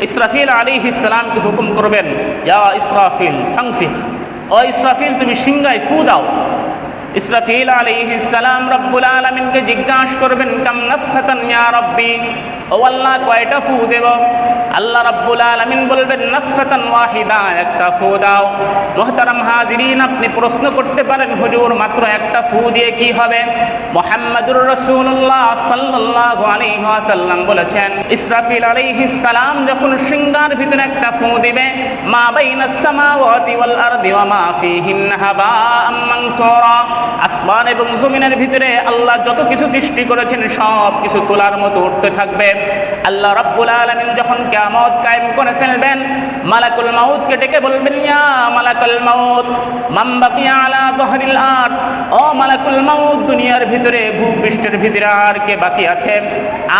ইসরাফিল আলাইহিস সালামকে হুকুম করবেন, ইয়া ইসরাফিল ফাংফিখ, ও ইসরাফিল তুমি সিংহায় ফু দাও। ইসরাফিল আলাইহিস সালাম রব্বুল আলামিনকে জিজ্ঞাসা করবেন, কাম নাফখাতান ইয়া রাব্বি, ও আল্লাহ কয়টা ফু দেব? আল্লাহ রাব্বুল আলামিন বলবেন, নাফখাতান ওয়াহিদা, একটা ফু দাও। মুহতারাম হাজিরিন, আপনি প্রশ্ন করতে পারেন, হুজুর মাত্র একটা ফু দিয়ে কি হবে? মুহাম্মাদুর রাসূলুল্লাহ সাল্লাল্লাহু আলাইহি ওয়াসাল্লাম বলেছেন, ইসরাফিল আলাইহিস সালাম যখন সিংহার ভিতরে একটা ফু দিবে, মা বাইনাস সামাওয়াতি ওয়াল আরদি ওয়া মা ফীহিন্না হাবাআম মানসুরা, আসমান এবং জমিনের ভিতরে আল্লাহ যত কিছু সৃষ্টি করেছেন সব কিছু তোলার মতো উঠতে থাকবে। আল্লাহ রাব্বুল আলামিন যখন কিয়ামত কায়েম করে ফেলবেন, মালাকুল মাউতকে ডেকে বলবেন, ইয়া মালাকুল মাউত মান বাকিয়া আলা যাহরিল আরদ, ও মালাকুল মাউত দুনিয়ার ভিতরে ভূপৃষ্ঠের ভিতরে আর কে বাকি আছে?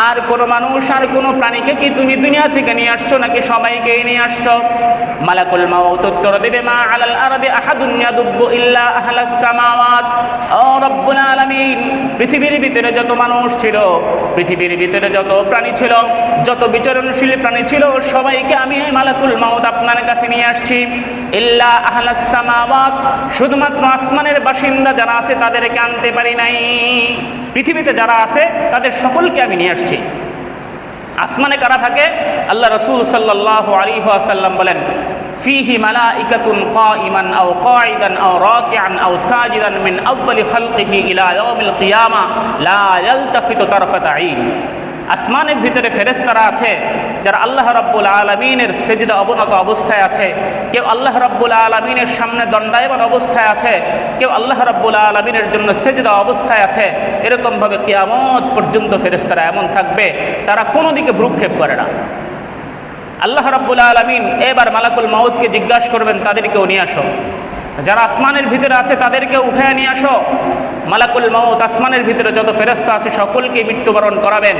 আর কোনো মানুষ আর কোনো প্রাণীকে কি তুমি দুনিয়া থেকে নিয়ে আসছো নাকি সবাইকে নিয়ে আসছো? মালাকুল মাউত উত্তর দেবে, মা আলাল আরদি আহাদুন ইয়াদুব্বু ইল্লা আহলাস সামাওয়াত, ও রব্বুল আলামিন পৃথিবীর ভিতরে যত মানুষ ছিল, পৃথিবীর ভিতরে যত প্রাণী ছিল, যত বিচরণশীল প্রাণী ছিল, সবাইকে আমি মালাকুল মাউত আপনার কাছে নিয়ে আসছি। ইল্লা আহলাস সামাওয়াত, শুধুমাত্র আসমানের বাসিন্দা যারা আছে তাদেরকে আনতে পারি নাই। পৃথিবীতে যারা আছে তাদের সকলকে আমি নিয়ে আসছি। আসমানে কারা থাকে? আল্লাহ রাসূল সাল্লাল্লাহু আলাইহি ওয়াসাল্লাম বলেন, ফিহি মালাইকাতুন কাইমান আও কাঈদান আও রাকিআন আও সাজিদান মিন আউয়ালি খালকিহি ইলা ইয়াউমিল কিয়ামা লা ইয়ালতাফিতু তারফাত আইন। আসমানের ভিতরে ফেরেশতারা আছে যারা আল্লাহ রাব্বুল আলামিনের সেজদা অবনত অবস্থায় আছে, কেউ আল্লাহ রাব্বুল আলামিনের সামনে দণ্ডায়মান অবস্থায় আছে, কেউ আল্লাহ রাব্বুল আলামিনের জন্য সেজদা অবস্থায় আছে। এরকমভাবে কিয়ামত পর্যন্ত ফেরেশতারা এমন থাকবে, তারা কোনো দিকে ভ্রুক্ষেপ করে না। আল্লাহ রাব্বুল আলামিন এবার মালাকুল মাউতকে জিজ্ঞাসা করবেন, তাদেরকেও নিয়ে আসো। যারা আসমানের ভিতরে আছে তাদেরকে উঠায় নিয়ে আসো। মালাকুল মাউত আসমানের ভিতরে যত ফেরেশতা আছে সকলকে মৃত্যুবরণ করাবেন।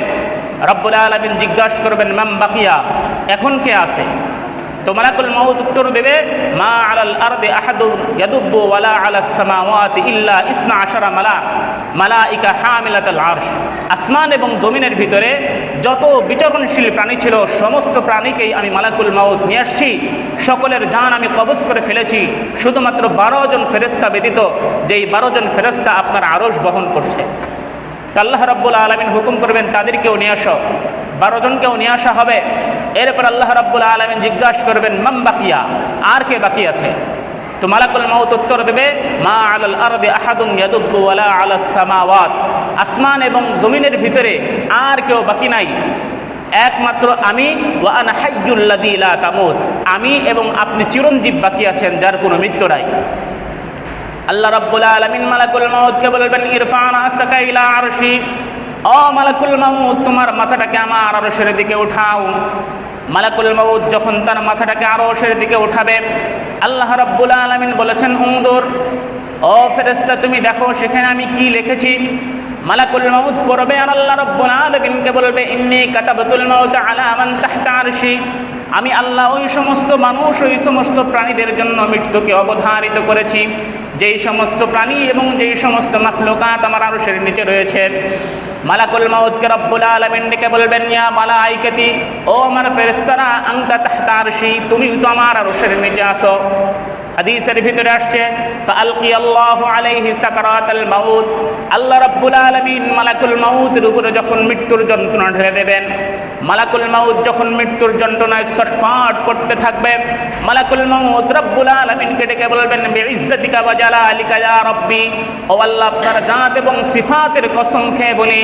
রব্বুল আলামিন জিজ্ঞাসা করবেন, মান বাকিয়া, এখন কে আছে? তো মালাকুল মাউত উত্তর দেবে, মা আলাল আরদি আহাদুন ইয়াদুব্বু ওয়ালা আলাস সামাওয়াতি ইল্লা ইসনা আশারা মালাইকা হামিলাতুল আরশ। আসমান এবং জমিনের ভিতরে যত বিচরণশীল প্রাণী ছিল সমস্ত প্রাণীকেই আমি মালাকুল মাউত নিয়ে আসছি। সকলের জান আমি কবজ করে ফেলেছি, শুধুমাত্র 12 জন ফেরেশতা ব্যতীত, যেই 12 জন ফেরেশতা আপনার আরশ বহন করছে। আল্লাহ রাব্বুল আলামিন হুকুম করবেন, তাদেরকেও নিয়ে আসো। 12 জনকেও নিয়ে আসা হবে। এরপর আল্লাহ রাব্বুল আলামিন জিজ্ঞাসা করবেন, মান বাকিয়া, আর কে বাকি আছে? তো মালাকুল মাউত উত্তর দেবে, মা আলাল আরদি আহাদুন ইয়াদুব্বু ওয়ালা আলাস সামাওয়াত, আসমান এবং জমিনের ভিতরে আর কেউ বাকি নাই, একমাত্র আমি। ওয়া আনা হাইয়ুল লাযী লা তামুত, আমি এবং আপনি চিরঞ্জীব বাকি আছেন, যার কোনো মৃত্যু নাই। আল্লাহ রাব্বুল আলামিন মালাকুল মাউতকে বলবেন, ইরফা রাসাকা ইলা আরশি, ও মালাকুল মাউত তোমার মাথাটাকে আমার আরশের দিকে উঠাও। মালাকুল মাউত যখন তার মাথাটাকে আরশের দিকে উঠাবে, আল্লাহ রাব্বুল আলামিন বলেছেন, উনজুর, ও ফেরেশতা তুমি দেখো সেখানে আমি কি লিখেছি। মালাকুল মাউত পড়বে আর আল্লাহ রাব্বুল আলামিনকে বলবে, ইন্নী কাতাবতুল মাউত আলা মান তাহতা আরশি, আমি আল্লাহ ওই সমস্ত মানুষ, ওই সমস্ত প্রাণীদের জন্য মৃত্যুকে অবধারিত করেছি যেই সমস্ত প্রাণী এবং যেই সমস্ত মাখলুকাত আমার আরশের নিচে রয়েছে। মালাকুল মাউতকে রব্বুল আলামিন ডেকে বলবেন, ইয়া মালাইকাতি, ও আমার ফেরেশতারা, আনতা তাহতা আরশি, তুমি তো আমার আরশের নিচে আছো। হাদিসের ভিতরে আসছে, ফাআলকি আল্লাহু আলাইহি সাকারাতাল মাউত, আল্লাহ রাব্বুল আলামিন মালাকুল মাউতের উপরে যখন মৃত্যুর যন্ত্রণা ঢেলে দেবেন, মালাকুল মাউত যখন মৃত্যুর যন্ত্রণায় ছটফট করতে থাকবে, মালাকুল মাউত রব্বুল আলামিনকে ডেকে বলবেন, বিইজ্জাতিকা ওয়া জালালিকা ইয়া রাব্বি, ও আল্লাহ আপনার জাত এবং সিফাতের কসম খেয়ে বলি